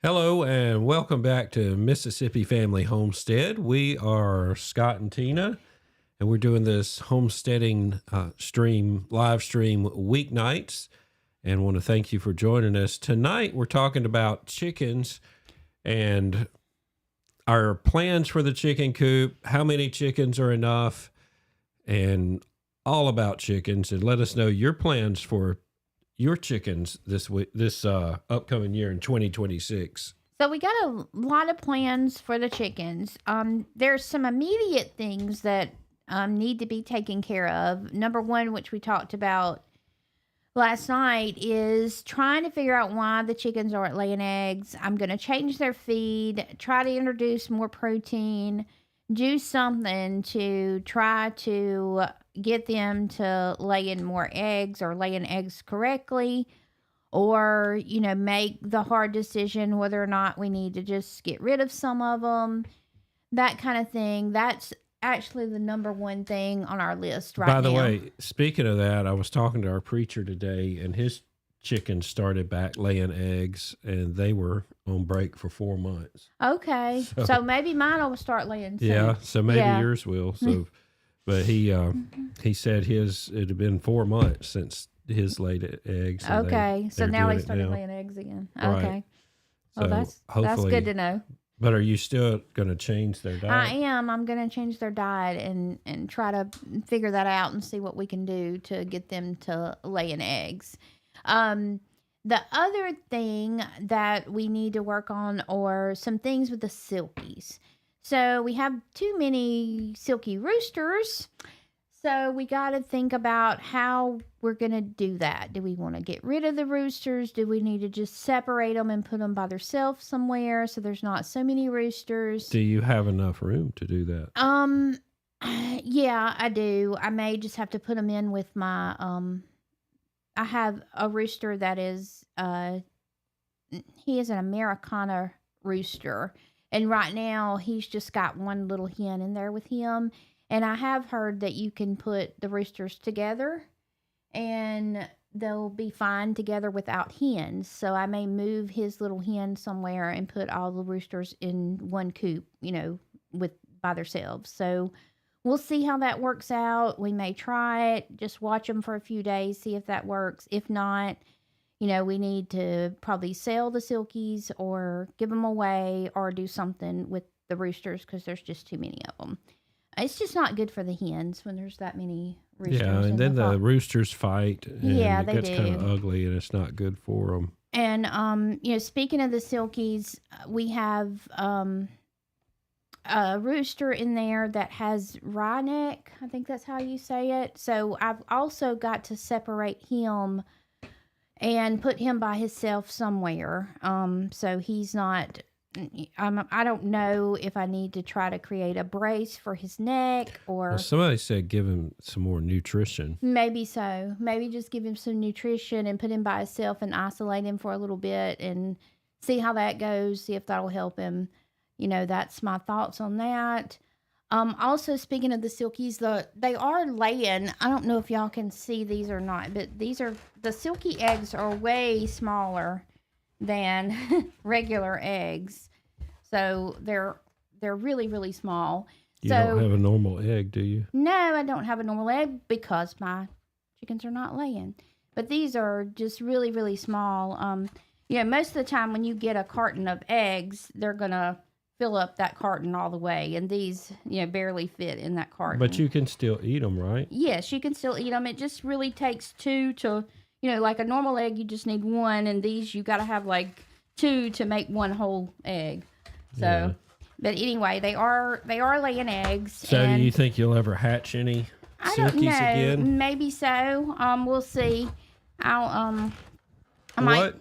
Hello and welcome back to Mississippi Family Homestead. We are Scott and Tina, and we're doing this homesteading live stream weeknights. And want to thank you for joining us tonight. We're talking about chickens and our plans for the chicken coop, how many chickens are enough, and all about chickens. And let us know your plans for your chickens this week, this upcoming year in 2026. So we got a lot of plans for the chickens. There's some immediate things that need to be taken care of. Number one, which we talked about last night, is trying to figure out why the chickens aren't laying eggs. I'm going to change their feed, try to introduce more protein, do something to try to get them to lay in more eggs or lay in eggs correctly, or make the hard decision whether or not we need to just get rid of some of them, that kind of thing. That's actually the number one thing on our list right now. By the way, speaking of that, I was talking to our preacher today, and his chickens started back laying eggs, and they were on break for 4 months. Okay, so maybe mine will start laying soon. Yeah, so maybe yours will. So, but he said it had been 4 months since his laid eggs. Okay, so now they started laying eggs again. Right. Okay, so that's good to know. But are you still going to change their diet? I am. I'm going to change their diet and try to figure that out and see what we can do to get them to lay in eggs. The other thing that we need to work on are some things with the silkies. So we have too many silky roosters. So we got to think about how we're going to do that. Do we want to get rid of the roosters? Do we need to just separate them and put them by themselves somewhere so there's not so many roosters? Do you have enough room to do that? Yeah, I do. I may just have to put them in with my, I have a rooster that is, he is an Americana rooster. And right now he's just got one little hen in there with him. And I have heard that you can put the roosters together and they'll be fine together without hens. So I may move his little hen somewhere and put all the roosters in one coop, by themselves. So we'll see how that works out. We may try it, just watch them for a few days, see if that works. If not, we need to probably sell the silkies or give them away or do something with the roosters because there's just too many of them. It's just not good for the hens when there's that many roosters. Yeah, and then the roosters fight, and it gets kind of ugly, and it's not good for them. And speaking of the silkies, we have a rooster in there that has wry neck. I think that's how you say it. So I've also got to separate him and put him by himself somewhere. So he's not. I don't know if I need to try to create a brace for his neck or... Well, somebody said give him some more nutrition. Maybe so. Maybe just give him some nutrition and put him by himself and isolate him for a little bit and see how that goes, see if that'll help him. That's my thoughts on that. Also, speaking of the silkies, they are laying. I don't know if y'all can see these or not, but the silky eggs are way smaller than regular eggs. So they're really, really small. You don't have a normal egg, do you? No, I don't have a normal egg because my chickens are not laying. But these are just really, really small. Most of the time when you get a carton of eggs, they're going to fill up that carton all the way. And these, barely fit in that carton. But you can still eat them, right? Yes, you can still eat them. It just really takes two to... like a normal egg, you just need one, and these you got to have like two to make one whole egg. So, But anyway, they are laying eggs. So, do you think you'll ever hatch any silkies again? Maybe so. We'll see.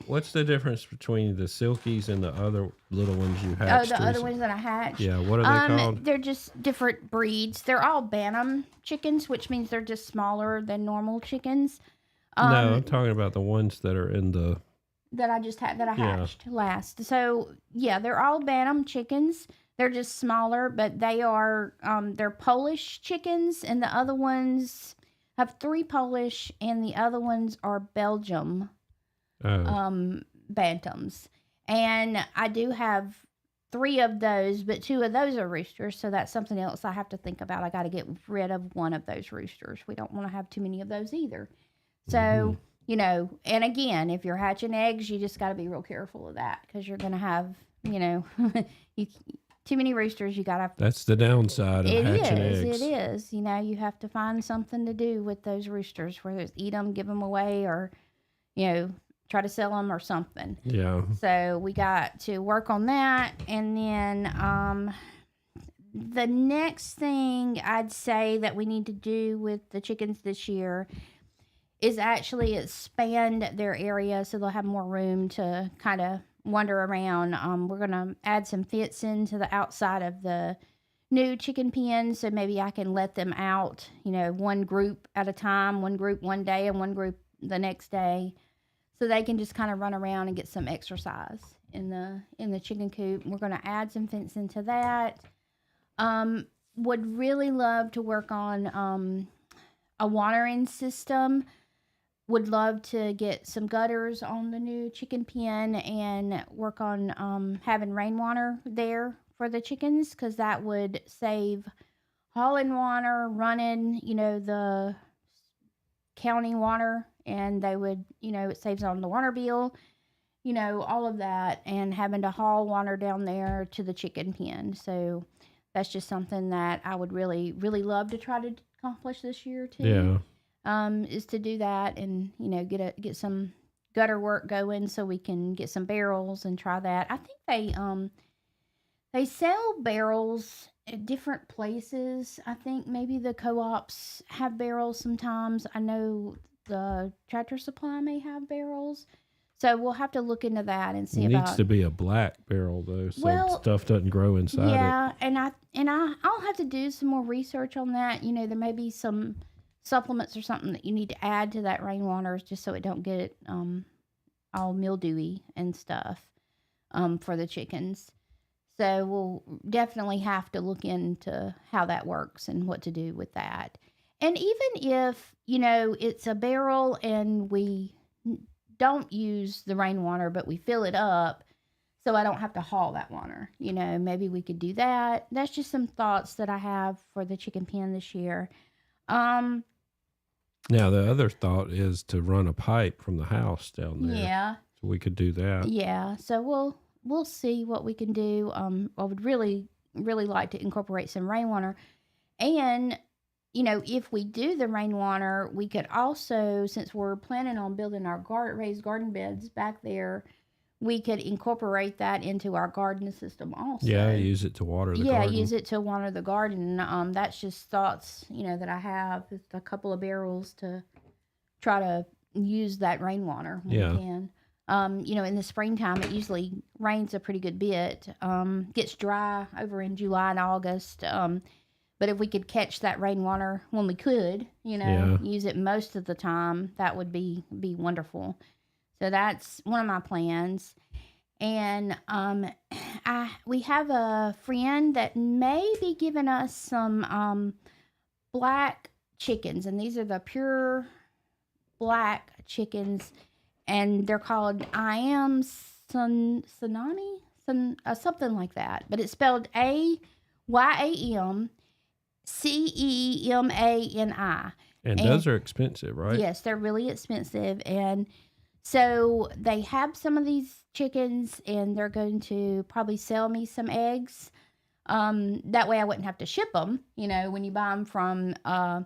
What's the difference between the silkies and the other little ones you hatched? Oh, the other ones that I hatched. Yeah, what are they called? They're just different breeds. They're all Bantam chickens, which means they're just smaller than normal chickens. No, I'm talking about the ones that are in the... That I hatched last. So, they're all Bantam chickens. They're just smaller, but they are, they're Polish chickens, and the other ones have 3 Polish, and the other ones are Belgium bantams. And I do have 3 of those, but 2 of those are roosters, so that's something else I have to think about. I got to get rid of one of those roosters. We don't want to have too many of those either. So, and again, if you're hatching eggs, you just got to be real careful of that because you're going to have, you, too many roosters. You got to. That's the downside of hatching eggs. It is. You have to find something to do with those roosters, whether it's eat them, give them away, or, try to sell them or something. Yeah. So we got to work on that. And then the next thing I'd say that we need to do with the chickens this year is actually expand their area so they'll have more room to kind of wander around. We're going to add some fencing to the outside of the new chicken pen, so maybe I can let them out, one group at a time, one group one day and one group the next day. So they can just kind of run around and get some exercise in the chicken coop. We're going to add some fencing to that. Would really love to work on a watering system. Would love to get some gutters on the new chicken pen and work on having rainwater there for the chickens, because that would save hauling water, running, the county water, and they would, it saves on the water bill, all of that, and having to haul water down there to the chicken pen. So that's just something that I would really, really love to try to accomplish this year too. Yeah. Is to do that and, get some gutter work going so we can get some barrels and try that. I think they sell barrels at different places. I think maybe the co-ops have barrels sometimes. I know the Tractor Supply may have barrels. So we'll have to look into that and see about. It needs to be a black barrel though, so stuff doesn't grow inside it. Yeah, and I'll have to do some more research on that. There may be some supplements or something that you need to add to that rainwater just so it don't get all mildewy and stuff for the chickens. So we'll definitely have to look into how that works and what to do with that. And even if, it's a barrel and we don't use the rainwater, but we fill it up so I don't have to haul that water, maybe we could do that. That's just some thoughts that I have for the chicken pen this year. Now, the other thought is to run a pipe from the house down there. Yeah. So we could do that. Yeah. So we'll see what we can do. I would really, really like to incorporate some rainwater. And, if we do the rainwater, we could also, since we're planning on building our raised garden beds back there, we could incorporate that into our garden system also. Yeah, use it to water the garden. Yeah, use it to water the garden. That's just thoughts, that I have. Just a couple of barrels to try to use that rainwater when we can. In the springtime, it usually rains a pretty good bit. Gets dry over in July and August. But if we could catch that rainwater when we could, use it most of the time, that would be wonderful. So that's one of my plans. And we have a friend that may be giving us some black chickens, and these are the pure black chickens, and they're called something like that, but it's spelled AYAMCEMANI. And those are expensive, right? Yes, they're really expensive, and so they have some of these chickens, and they're going to probably sell me some eggs. That way I wouldn't have to ship them. When you buy them from a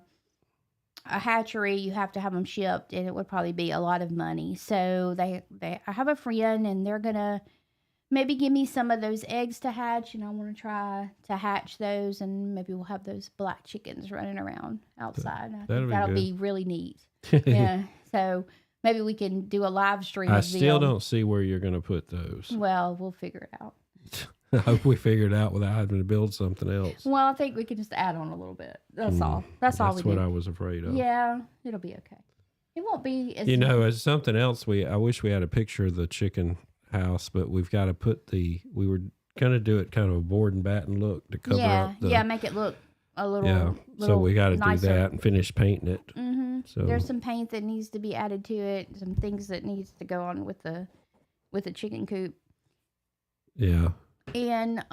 hatchery, you have to have them shipped, and it would probably be a lot of money. So I have a friend, and they're going to maybe give me some of those eggs to hatch, and I want to try to hatch those, and maybe we'll have those black chickens running around outside. I think that'll be really neat. Yeah. So maybe we can do a live stream. I still don't see where you're going to put those. Well, we'll figure it out. I hope we figure it out without having to build something else. Well, I think we can just add on a little bit. That's all. That's all we do. That's what I was afraid of. Yeah, it'll be okay. It won't be as... as something else, I wish we had a picture of the chicken house, but we've got to put we were going to do it kind of a board and batten look to cover up make it look a little so we got to do nicer. that and finish painting it. Mm-hmm. So there's some paint that needs to be added to it, some things that needs to go on with the chicken coop. Yeah. and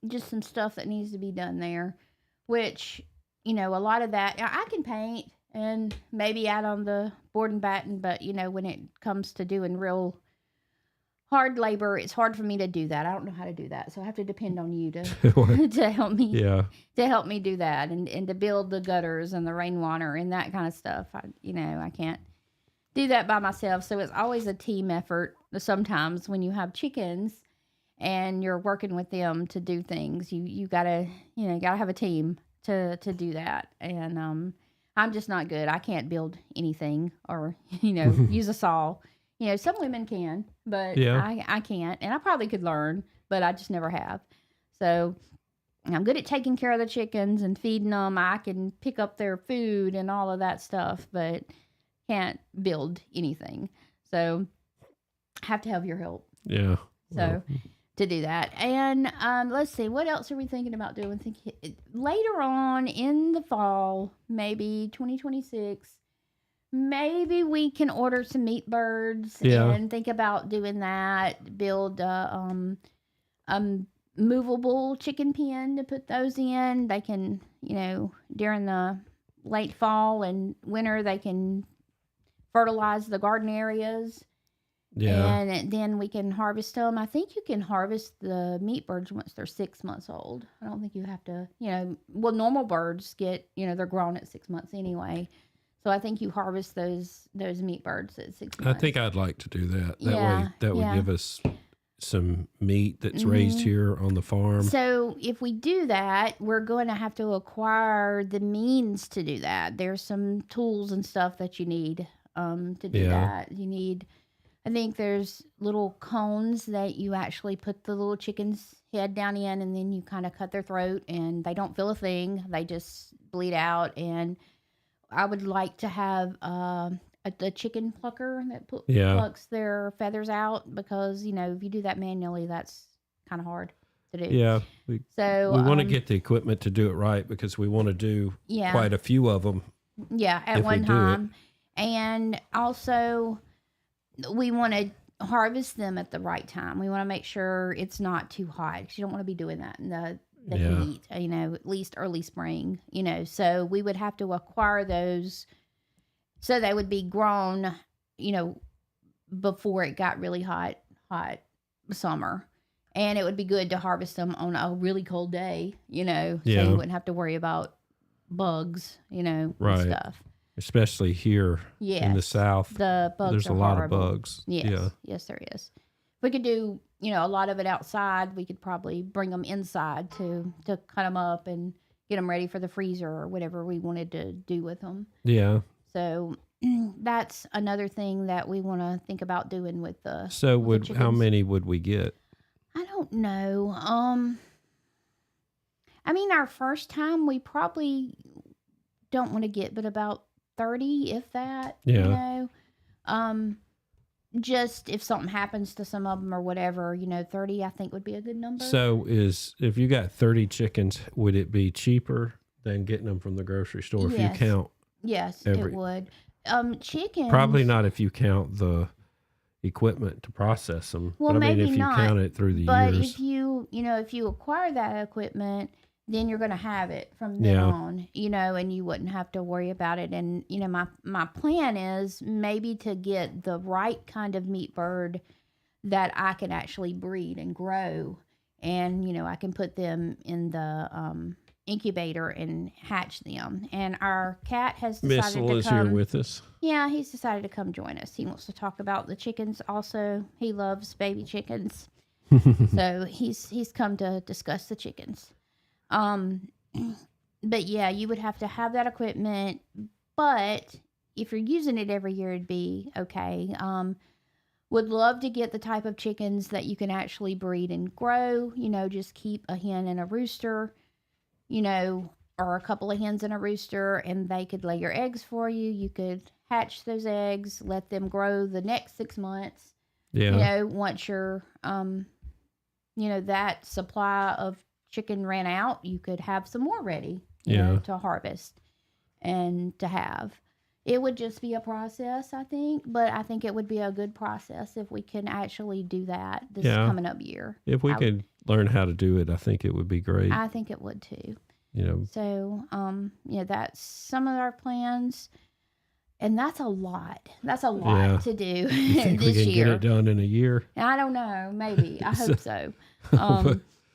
just some stuff that needs to be done there, which, a lot of that I can paint and maybe add on the board and batten, but when it comes to doing real hard labor, it's hard for me to do that. I don't know how to do that, so I have to depend on you to to help me Yeah. do that, and to build the gutters and the rainwater and that kind of stuff. I can't do that by myself, so it's always a team effort. Sometimes when you have chickens and you're working with them to do things, you gotta gotta have a team to do that. And I'm just not good. I can't build anything or use a saw. Some women can, but Yeah. I can't, and I probably could learn, but I just never have. So I'm good at taking care of the chickens and feeding them. I can pick up their food and all of that stuff, but can't build anything. So I have to have your help. Yeah. So to do that. And let's see, what else are we thinking about doing? Later on in the fall, maybe 2026, maybe we can order some meat birds and think about doing that. Build a movable chicken pen to put those in. They can, during the late fall and winter, they can fertilize the garden areas. Yeah. And then we can harvest them. I think you can harvest the meat birds once they're 6 months old. I don't think you have to, normal birds get, they're grown at 6 months anyway. So I think you harvest those meat birds at 6 months. I think I'd like to do that. That would give us some meat that's raised here on the farm. So if we do that, we're going to have to acquire the means to do that. There's some tools and stuff that you need to do that. You need, I think there's little cones that you actually put the little chicken's head down in, and then you kind of cut their throat, and they don't feel a thing. They just bleed out. And I would like to have a chicken plucker that plucks their feathers out, because, if you do that manually, that's kind of hard to do. Yeah. We want to get the equipment to do it right, because we want to do quite a few of them. Yeah, at one time. And also, we want to harvest them at the right time. We want to make sure it's not too hot, because you don't want to be doing that in the heat, at least early spring, so we would have to acquire those so they would be grown, before it got really hot summer. And it would be good to harvest them on a really cold day, so you wouldn't have to worry about bugs, and stuff. Especially here in the South. The bugs There's are a lot horrible. of bugs. Yes, there is. If we could do, a lot of it outside, we could probably bring them inside to cut them up and get them ready for the freezer or whatever we wanted to do with them. Yeah. So that's another thing that we want to think about doing with the. So with the how many would we get? I don't know. I mean, our first time we probably don't want to get but about 30, if that. Yeah. Just if something happens to some of them or whatever, 30 I think would be a good number. So if you got 30 chickens, would it be cheaper than getting them from the grocery store if you count? Yes, it would. Chickens. Probably not if you count the equipment to process them. Well, but maybe if you not, count it through the but years. if you acquire that equipment, then you're going to have it from then on, and you wouldn't have to worry about it. And, my plan is maybe to get the right kind of meat bird that I can actually breed and grow. And, I can put them in the incubator and hatch them. And our cat has decided Missile to is come. here with us. Yeah, he's decided to come join us. He wants to talk about the chickens also. He loves baby chickens. So he's come to discuss the chickens. But yeah, you would have to have that equipment, but if you're using it every year, it'd be okay. Would love to get the type of chickens that you can actually breed and grow, just keep a hen and a rooster, or a couple of hens and a rooster, and they could lay your eggs for you. You could hatch those eggs, let them grow the next 6 months. Yeah. Once your, that supply of chicken ran out, you could have some more ready, to harvest and to have. It would just be a process, I think, but I think it would be a good process if we can actually do that this Yeah. coming up year. If we could learn how to do it, I think it would be great. I think it would too. You know, So, that's some of our plans, and that's a lot. That's a lot Yeah. to do you think we this can year. get it done in a year? I don't know. Maybe. I So- hope so.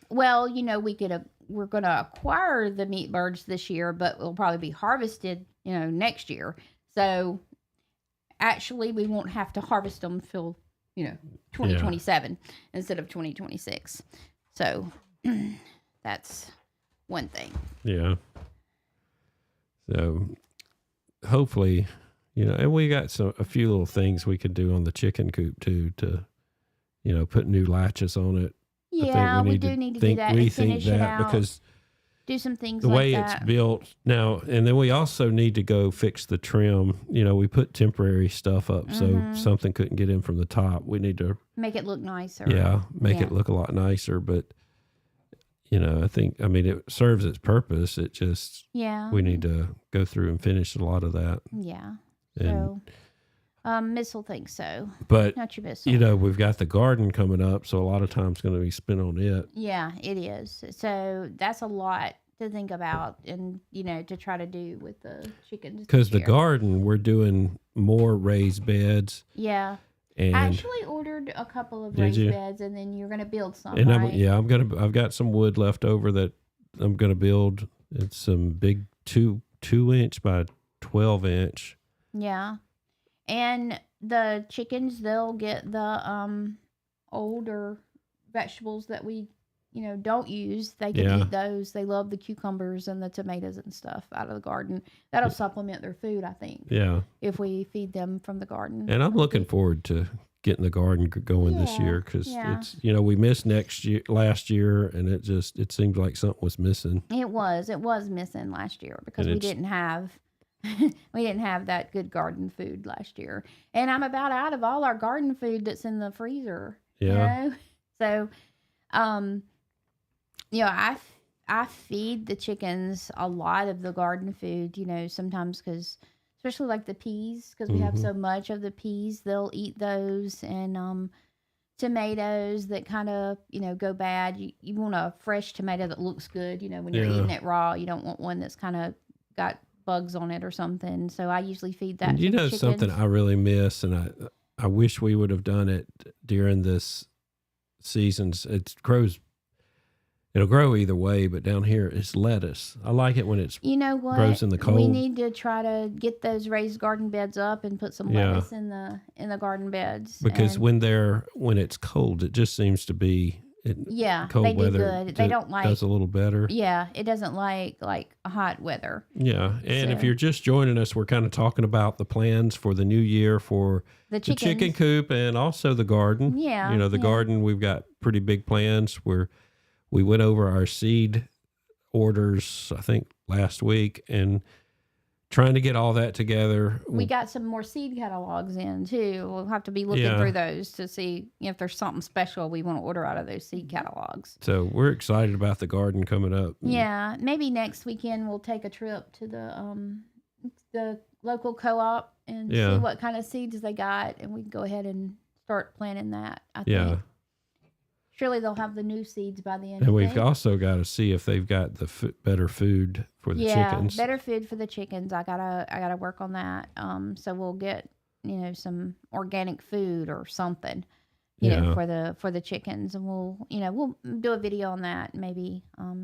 Well, we're going to acquire the meat birds this year, but it'll probably be harvested, next year. So actually, we won't have to harvest them till, 2027 instead of 2026. So that's one thing. Yeah. So hopefully, and we got a few little things we could do on the chicken coop too to, put new latches on it. Yeah, we do need to do that and finish it out. Because do some things the like way that. it's built now, and then we also need to go fix the trim. We put temporary stuff up so something couldn't get in from the top. We need to make it look nicer. make it look a lot nicer. But it serves its purpose. It just we need to go through and finish a lot of that. Yeah. And, so, Missile thinks so. But not your Missile. We've got the garden coming up, so a lot of time's going to be spent on it. Yeah, it is. So that's a lot to think about and to try to do with the chickens. Because the garden, we're doing more raised beds. Yeah. And I actually ordered a couple of raised beds, and then you're going to build some. And right? I've got some wood left over that I'm going to build. It's some big 2-inch by 12-inch. Yeah. And the chickens, they'll get the older vegetables that we, don't use. They can eat those. They love the cucumbers and the tomatoes and stuff out of the garden. That'll supplement their food, I think. Yeah. If we feed them from the garden. And I'm looking forward to getting the garden going this year because it's, we missed last year, and it seemed like something was missing. It was missing last year because we didn't have that good garden food last year. And I'm about out of all our garden food that's in the freezer. Yeah. So, I feed the chickens a lot of the garden food, sometimes because, especially like the peas, because we have so much of the peas, they'll eat those. And tomatoes that kind of, go bad. You want a fresh tomato that looks good, when you're eating it raw. You don't want one that's kind of got bugs on it or something. So I usually feed that. Something I really miss, and I wish we would have done it during this seasons. It'll grow either way, but down here it's lettuce. I like it when it's grows in the cold. We need to try to get those raised garden beds up and put some lettuce in the garden beds. Because when it's cold, it just seems to be cold they do weather. good. They don't like does a little better. Yeah, it doesn't like hot weather. Yeah, and if you're just joining us, we're kind of talking about the plans for the new year for the chicken coop and also the garden. Yeah, the garden, we've got pretty big plans. We went over our seed orders, I think, last week, and trying to get all that together. We got some more seed catalogs in, too. We'll have to be looking through those to see if there's something special we want to order out of those seed catalogs. So we're excited about the garden coming up. Yeah, maybe next weekend we'll take a trip to the local co-op and see what kind of seeds they got, and we can go ahead and start planting that, I think. Surely they'll have the new seeds by the end. And we've also got to see if they've got the better food for the chickens. Yeah, better food for the chickens. I gotta work on that. So we'll get some organic food or something, for the chickens, and we'll do a video on that. And maybe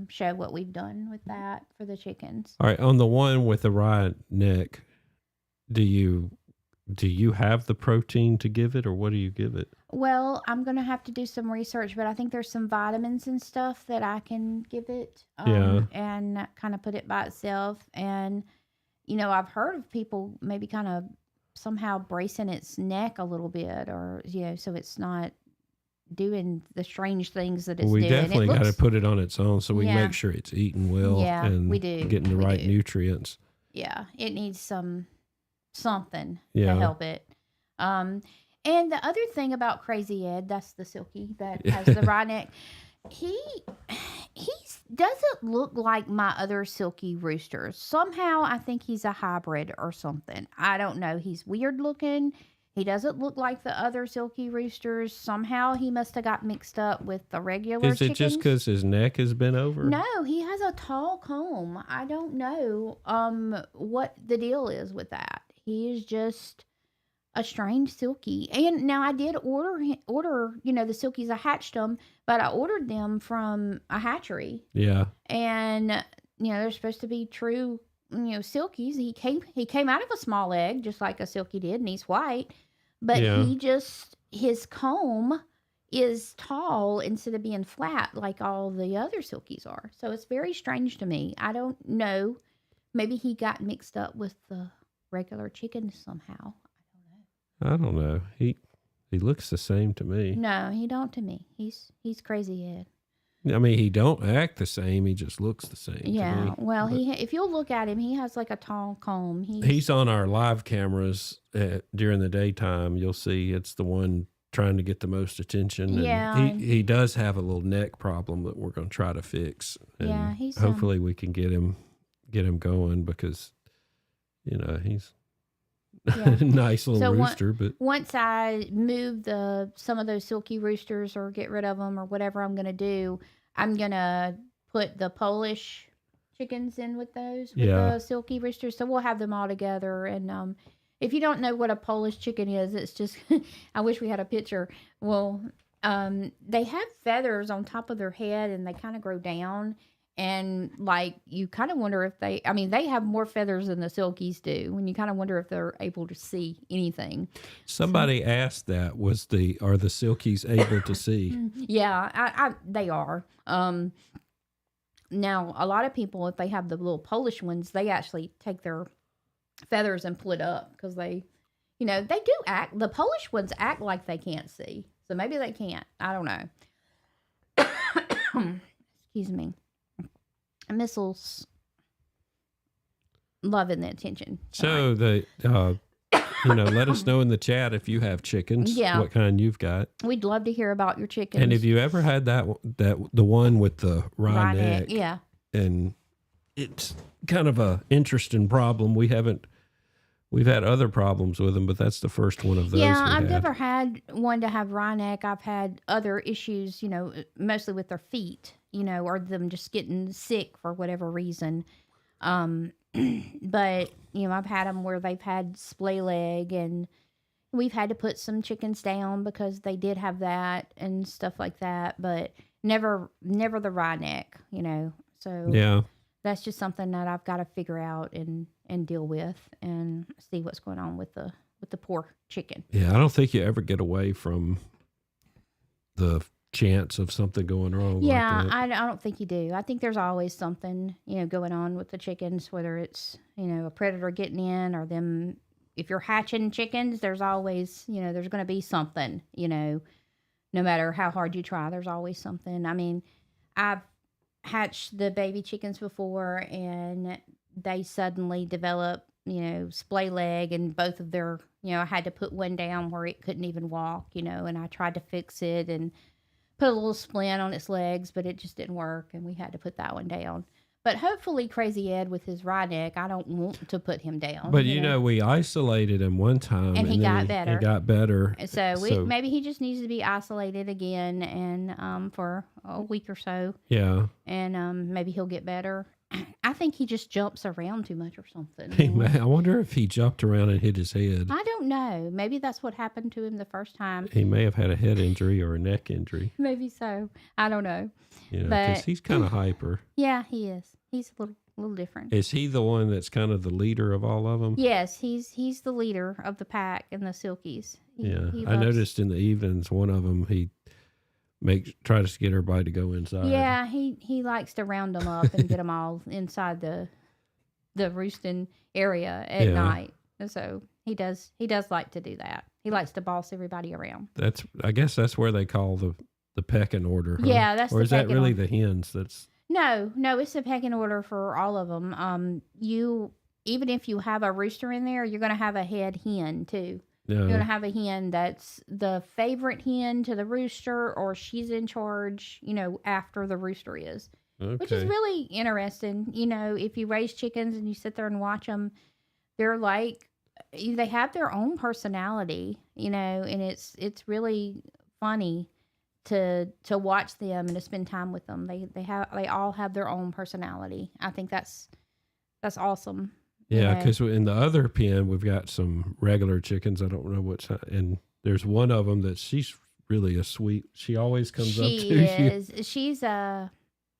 show what we've done with that for the chickens. All right, on the one with the wry neck, do you have the protein to give it, or what do you give it? Well, I'm going to have to do some research, but I think there's some vitamins and stuff that I can give it and kind of put it by itself. And, I've heard of people maybe kind of somehow bracing its neck a little bit or, so it's not doing the strange things that it's doing. We definitely got to put it on its own so we can make sure it's eating well and we do. Getting the right nutrients. Yeah, it needs something to help it. And the other thing about Crazy Ed, that's the Silky that has the wry neck, he's doesn't look like my other silky roosters. Somehow I think he's a hybrid or something. I don't know. He's weird looking. He doesn't look like the other silky roosters. Somehow he must have got mixed up with the regular Is it just chickens. because his neck has been over? No, he has a tall comb. I don't know what the deal is with that. He is just a strange silky. And now I did order, the silkies. I hatched them, but I ordered them from a hatchery. Yeah. And they're supposed to be true, silkies. He came out of a small egg just like a silky did, and he's white, but Yeah. his comb is tall instead of being flat like all the other silkies are. So it's very strange to me. I don't know. Maybe he got mixed up with the regular chickens somehow. I don't know. He looks the same to me. No, he don't to me. He's crazy head. I mean, he don't act the same. He just looks the same. Yeah. To me. Well, But if you'll look at him, he has like a tall comb. he's on our live cameras during the daytime. You'll see it's the one trying to get the most attention. And Yeah. he does have a little neck problem that we're going to try to fix. And Yeah, he's, hopefully we can get him going because he's Yeah. a nice little So rooster. But once I move some of those silky roosters or get rid of them or whatever I'm going to do, I'm going to put the Polish chickens in with those, with Yeah. the silky roosters. So we'll have them all together. And if you don't know what a Polish chicken is, it's just, I wish we had a picture. Well, they have feathers on top of their head and they kind of grow down. And like you kind of wonder if they have more feathers than the silkies do. When you kind of wonder if they're able to see anything. somebody asked that are the silkies able to see? Yeah, they are. Now a lot of people, if they have the little Polish ones, they actually take their feathers and pull it up because they do act. The Polish ones act like they can't see, so maybe they can't. I don't know. Excuse me. Missiles loving the attention. So let us know in the chat if you have chickens. Yeah. What kind you've got. We'd love to hear about your chickens. And have you ever had that the one with the wry neck? Yeah. And it's kind of a interesting problem. We've had other problems with them, but that's the first one of those. Yeah, I've never had one to have wry neck. I've had other issues, mostly with their feet, or them just getting sick for whatever reason. But, I've had them where they've had splay leg, and we've had to put some chickens down because they did have that and stuff like that, but never the wry neck, So Yeah. that's just something that I've got to figure out and deal with and see what's going on with the poor chicken. Yeah, I don't think you ever get away from the chance of something going wrong. Yeah, like that. I don't think you do. I think there's always something, going on with the chickens, whether it's, a predator getting in or them. If you're hatching chickens, there's always, there's going to be something, no matter how hard you try, there's always something. I mean, I've hatched the baby chickens before and they suddenly develop, splay leg, and both of their, I had to put one down where it couldn't even walk, and I tried to fix it and put a little splint on its legs, but it just didn't work, and we had to put that one down. But hopefully Crazy Ed with his wry neck, I don't want to put him down. But we isolated him one time, and he got better. He got better. So maybe he just needs to be isolated again, and for a week or so. Yeah. And maybe he'll get better. I think he just jumps around too much or something. I wonder if he jumped around and hit his head. I don't know. Maybe that's what happened to him the first time. He may have had a head injury or a neck injury. Maybe so. I don't know. Because he's kind of hyper. Yeah, he is. He's a little different. Is he the one that's kind of the leader of all of them? Yes, he's the leader of the pack and the silkies. I noticed in the evenings one of them tries to get everybody to go inside. Yeah, he likes to round them up and get them all inside the roosting area at night. And so he does like to do that. He likes to boss everybody around. I guess that's where they call the pecking order. Huh? Yeah, that's. Or is that really the hens? That's no, it's a pecking order for all of them. Even if you have a rooster in there, you're going to have a head hen too. No. You're going to have a hen that's the favorite hen to the rooster, or she's in charge, after the rooster is. which is Okay. really interesting. You know, if you raise chickens and you sit there and watch them, they're like they have their own personality, you know, and it's really funny to watch them and to spend time with them. They all have their own personality. I think that's awesome. You Yeah, know, because in the other pen we've got some regular chickens. I don't know and there's one of them that she's really a sweet. She always comes up to she you. is. She's a.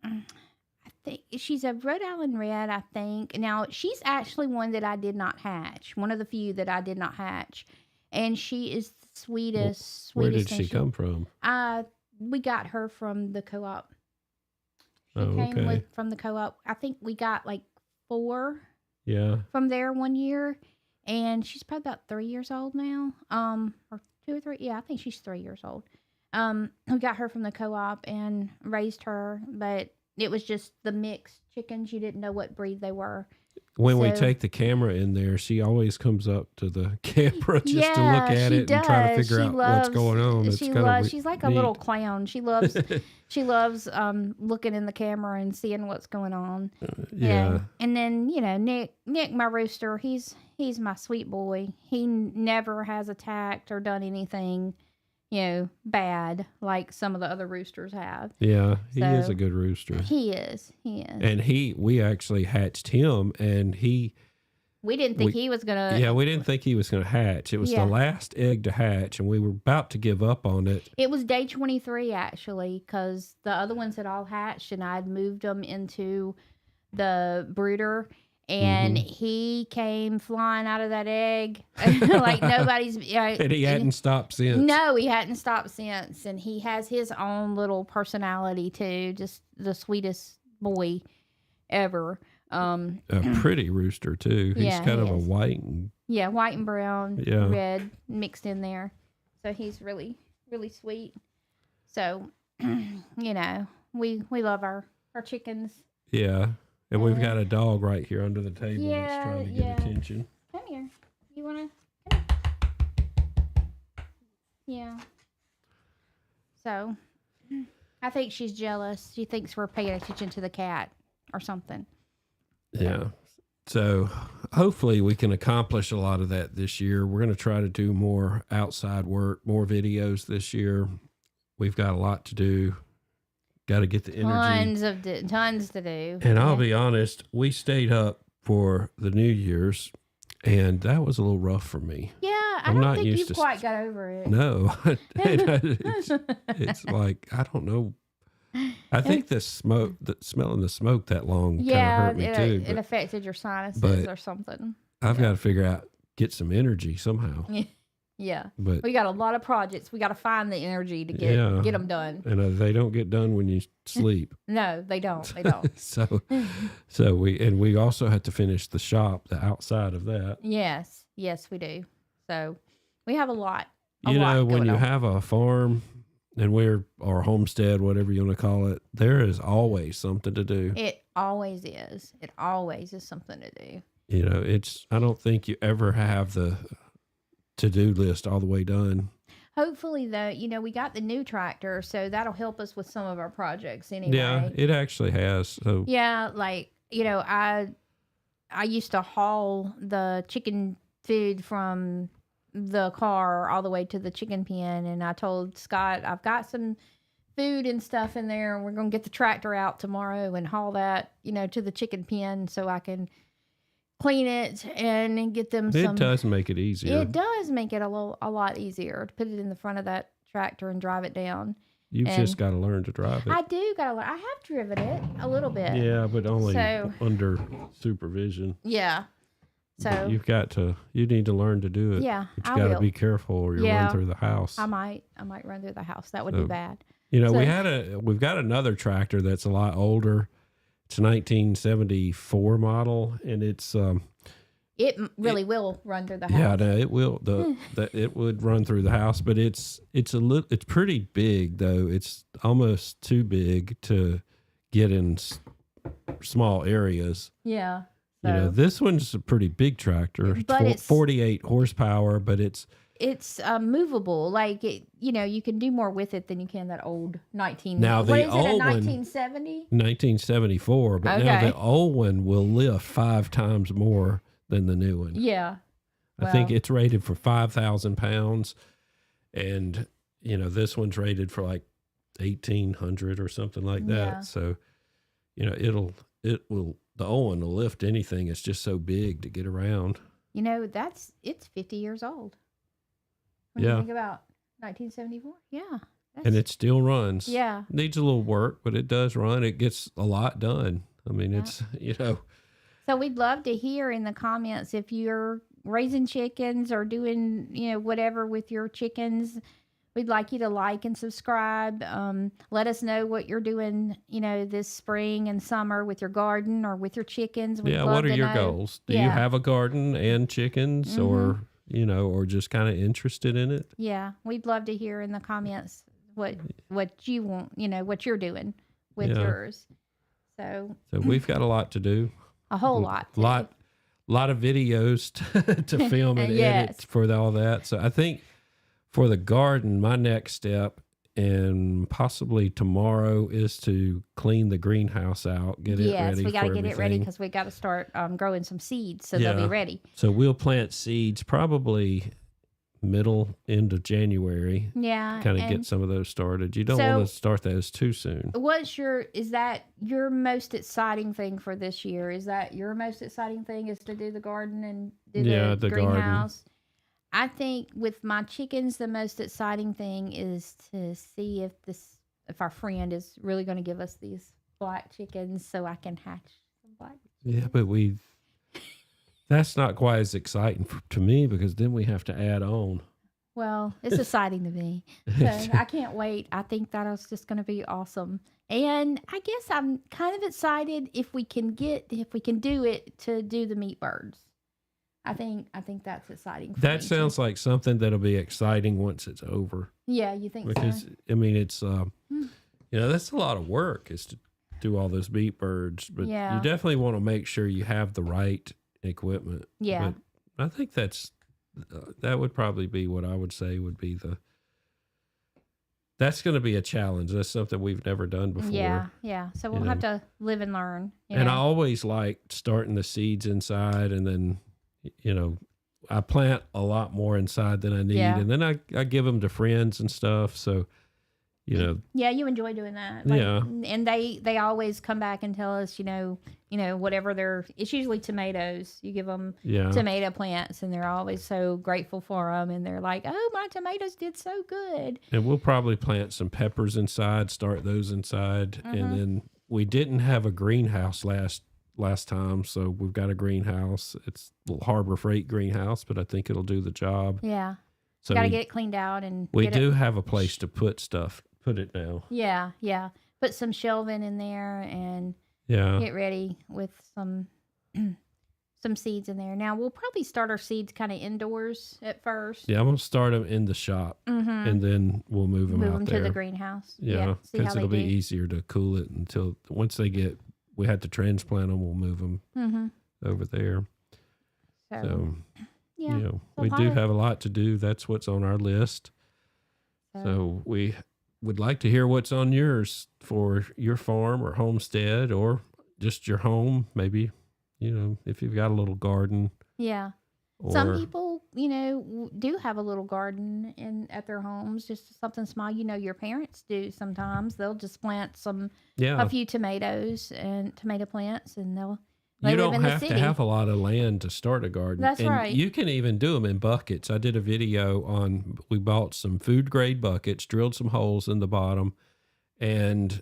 I think she's a Rhode Island Red. I think now she's actually one that I did not hatch. One of the few that I did not hatch, and she is the Well, sweetest, where sweetest did thing. she come from? We got her from the co-op. She Oh, came okay. from the co-op. I think we got like 4 Yeah. from there one year, and she's probably about 3 years old now. Or 2 or 3. Yeah, I think she's 3 years old. We got her from the co-op and raised her, but it was just the mixed chickens. You didn't know what breed they were. When we So- take the camera in there, she always comes up to the camera just to look Yeah, at she it and try to does. figure She out what's going on. It's She kind loves. of She's like a little clown. She loves. She loves looking in the camera and seeing what's going on. yeah. And then, you know, Nick, my rooster, he's my sweet boy. He never has attacked or done anything, you know, bad like some of the other roosters have. Yeah, he is So- a good rooster. He is. And we actually hatched him, and We didn't think he was gonna. yeah, we didn't think he was going to hatch. It was Yeah. the last egg to hatch, and we were about to give up on it. It was day 23 actually, because the other ones had all hatched, and I'd moved them into the brooder, and he came flying out of that egg like nobody's. And he hadn't stopped since. No, he hadn't stopped since, and he has his own little personality too. Just the sweetest boy ever. A pretty rooster, too. He's Yeah, kind he of a is. white and Yeah, white and brown, Yeah. red mixed in there. So he's really, really sweet. So, you know, we love our chickens. yeah. And we've Uh, got a dog right here under the table that's yeah, trying to get yeah. attention. Come here. You wanna? Yeah. So, I think she's jealous. She thinks we're paying attention to the cat or something. Yeah. So hopefully we can accomplish a lot of that this year. We're going to try to do more outside work, more videos this year. We've got a lot to do. Got to get the energy. Tons to do. And I'll be honest, we stayed up for the New Year's, and that was a little rough for me. Yeah, I I'm don't not think used you've to quite got over it. No, it's like, I don't know. I think smelling the smoke that long kind of Yeah, hurt me too. it affected your sinuses but or something. I've got to figure out, get some energy somehow. Yeah, But we got a lot of projects. We got to find the energy to Yeah. get them done. and they don't get done when you sleep. No, they don't. They don't. so we also have to finish the shop, the outside of that. Yes, we do. So we have a lot. You know, when going you on. have a farm and or homestead, whatever you want to call it, there is always something to do. It always is. It always is something to do. You know, I don't think you ever have the to-do list all the way done. Hopefully, though, you know, we got the new tractor, so that'll help us with some of our projects anyway. Yeah, it actually has. So Yeah, like, you know, I used to haul the chicken food from the car all the way to the chicken pen, and I told Scott, I've got some food and stuff in there, and we're going to get the tractor out tomorrow and haul that, you know, to the chicken pen so I can clean it and get them some. it does make it easier. It does make it a lot easier to put it in the front of that tractor and drive it down. You've and just got to learn to drive it. I do gotta learn. I have driven it a little bit. Yeah, but only So- under supervision. Yeah. So You need to learn to do it. yeah, But I you got to will. be careful or you'll Yeah. run through the house. I might run through the house. That would So- be bad. You know, So- we've got another tractor that's a lot older. It's a 1974 model, and it's Really will run through the yeah, house. no, it will. It would run through the house, but it's pretty big though. It's almost too big to get in small areas. Yeah. You know, So this one's a pretty big tractor. But it's 48 horsepower, but it's it's movable. Like you can do more with it than you can that old 19. Now What the is it? A old one, 1970? 1974, but now Okay. the old one will lift 5 times more than the new one. Yeah. I think it's rated for 5,000 pounds, and this one's rated for like 1,800 or something like that. Yeah. So the old one will lift anything. It's just so big to get around. It's 50 years old. When you think about 1974. Yeah. And it still runs. Yeah. Needs a little work, but it does run. It gets a lot done. I mean, it's, So we'd love to hear in the comments if you're raising chickens or doing, whatever with your chickens. We'd like you to like and subscribe. Let us know what you're doing, this spring and summer with your garden or with your chickens. We'd love what are to your know. goals? Do you have a garden and chickens or just kind of interested in it? Yeah, we'd love to hear in the comments what you want, what you're doing with yours. So we've got a lot to do. A whole lot. Lot of videos to film and edit for all that. So I think for the garden, my next step and possibly tomorrow is to clean the greenhouse out, get it ready. Yes, we got to get it ready everything. because we got to start growing some seeds so they'll be ready. So we'll plant seeds probably end of January. Yeah. Kind of get some of those started. You don't want to start those too soon. Is that your most exciting thing for this year? Is that your most exciting thing is to do the garden and do the greenhouse? Garden. I think with my chickens, the most exciting thing is to see if our friend is really going to give us these black chickens so I can hatch some black chickens. Yeah, but that's not quite as exciting to me because then we have to add on. Well, it's exciting to me. So I can't wait. I think that is just going to be awesome. And I guess I'm kind of excited if we can do it to do the meat birds. I think that's exciting. That sounds like something that'll be exciting once it's over. Yeah, you think so? Because I mean, it's that's a lot of work is to do all those meat birds, but you definitely want to make sure you have the right equipment. Yeah, but I think that would probably be what I would say would be that's going to be a challenge. That's something we've never done before. Yeah. So we'll have to live and learn. And I always liked starting the seeds inside, and then I plant a lot more inside than I need, and then I give them to friends and stuff. So, yeah, you enjoy doing that. And they always come back and tell us, whatever it's usually tomatoes. You give them tomato plants, and they're always so grateful for them. And they're like, "Oh, my tomatoes did so good." And we'll probably plant some peppers inside, start those inside, and then we didn't have a greenhouse last time, so we've got a greenhouse. It's a little Harbor Freight greenhouse, but I think it'll do the job. Yeah. So got to get it cleaned out and we do have a place to put it now. Yeah. Put some shelving in there and get ready with some seeds in there. Now we'll probably start our seeds kind of indoors at first. Yeah, I'm gonna start them in the shop, and then we'll move them out there to the greenhouse. Yeah, because it'll be easier to cool it until once we had to transplant them. We'll move them over there. So we do have a lot to do. That's what's on our list. So we would like to hear what's on yours for your farm or homestead or just your home. Maybe, if you've got a little garden. Yeah. Some people, do have a little garden at their homes, just something small. Your parents do sometimes. They'll just plant a few tomatoes and tomato plants, and they you live don't in have the to have a lot of land to start a garden. That's right. You can even do them in buckets. I did a video we bought some food grade buckets, drilled some holes in the bottom, and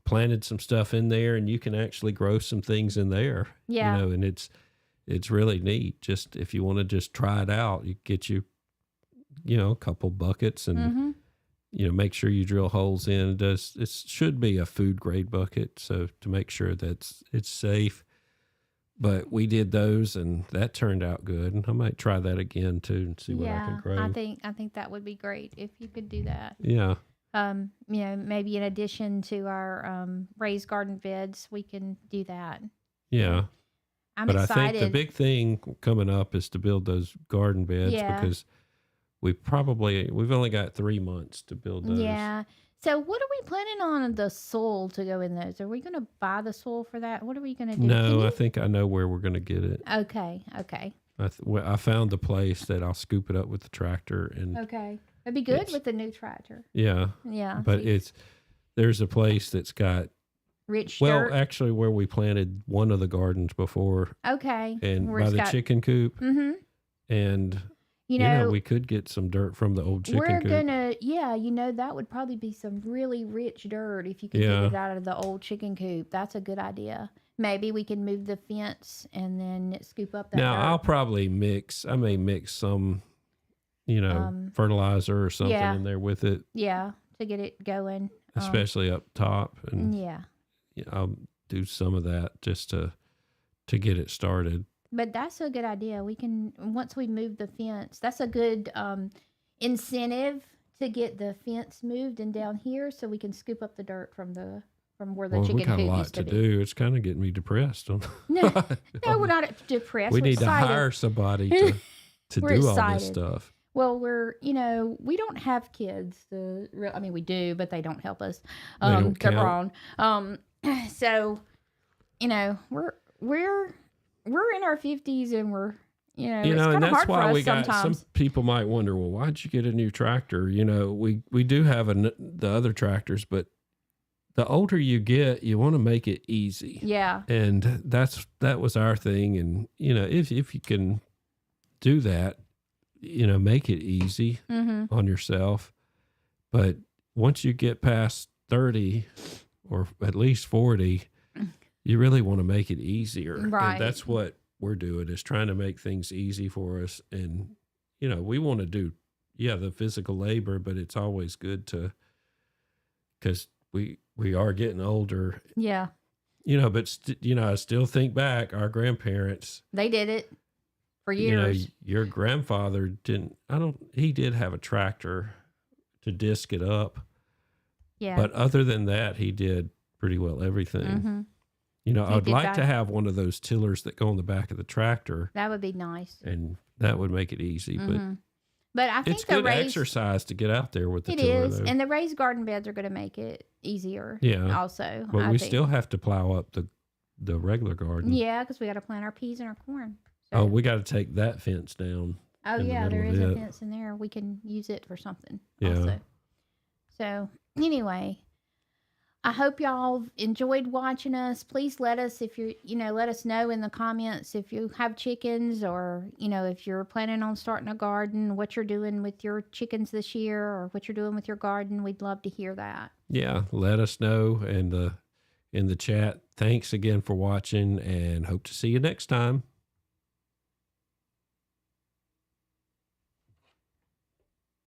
planted some stuff in there, and you can actually grow some things in there. Yeah. And it's really neat. Just if you want to just try it out, you get a couple buckets and make sure you drill holes in. It should be a food grade bucket, so to make sure that it's safe. But we did those, and that turned out good. And I might try that again too and see what I can grow. I think that would be great if you could do that. Yeah. Maybe in addition to our raised garden beds, we can do that. Yeah. I'm excited. I think the big thing coming up is to build those garden beds because we've only got 3 months to build those. Yeah. So what are we planning on the soil to go in those? Are we going to buy the soil for that? What are we going to do? No, I think I know where we're going to get it. Okay. Okay. I found the place that I'll scoop it up with the tractor and Okay. That'd be good with the new tractor. yeah. Yeah. But there's a place that's got Rich well, dirt. actually where we planted one of the gardens before Okay. and Where by it's the got- chicken coop Mm-hmm. and You know, we could get some dirt from the old chicken we're coop. gonna, that would probably be some really rich dirt if you could Yeah. get it out of the old chicken coop. That's a good idea. Maybe we can move the fence and then scoop up that Now dirt. I'll probably I may mix some, fertilizer or something yeah. in there with it, Yeah, to get it going. especially up top, and Yeah. I'll do some of that just to get it started. But that's a good idea. We can, once we move the fence, that's a good incentive to get the fence moved and down here so we can scoop up the dirt from where the Well, chicken we got a coop lot used to be. do. It's kind of getting me depressed. No, we're not depressed. We We're need to excited. hire somebody to We're do all this excited. stuff. Well, we don't have kids. I mean, we do, but they don't help us. They don't They're count. grown. So, we're in our 50s and we're, it's And kind of that's hard for why us we got sometimes. some people might wonder, well, why'd you get a new tractor? We do have the other tractors, but the older you get, you want to make it easy. Yeah. And that was our thing. And, if you can do that, make it easy Mm-hmm. on yourself. But once you get past 30 or at least 40, you really want to make it easier. Right. And that's what we're doing, is trying to make things easy for us. And, we want to do, the physical labor, but it's always good because we are getting older, Yeah. but, I still think back, our grandparents, They did it for years. your grandfather he did have a tractor to disc it up. Yeah. But other than that, he did pretty well everything. Mm-hmm. I'd did like that. to have one of those tillers that go on the back of the tractor, That would be nice. and that would make it easy. Mm-hmm. But I think It's the good raised exercise to get out there with the it tiller, is, though. and the raised garden beds are going to make it easier. Yeah. Also, But I we think. still have to plow up the regular garden. Yeah, because we got to plant our peas and our corn. Oh, we got to take that fence down. Oh in the yeah, there middle is of a it. fence in there. We can use it for something. Yeah. Also. So I hope y'all enjoyed watching us. Please let us let us know in the comments if you have chickens, or if you're planning on starting a garden, what you're doing with your chickens this year, or what you're doing with your garden. We'd love to hear that. Yeah, let us know in the chat. Thanks again for watching, and hope to see you next time.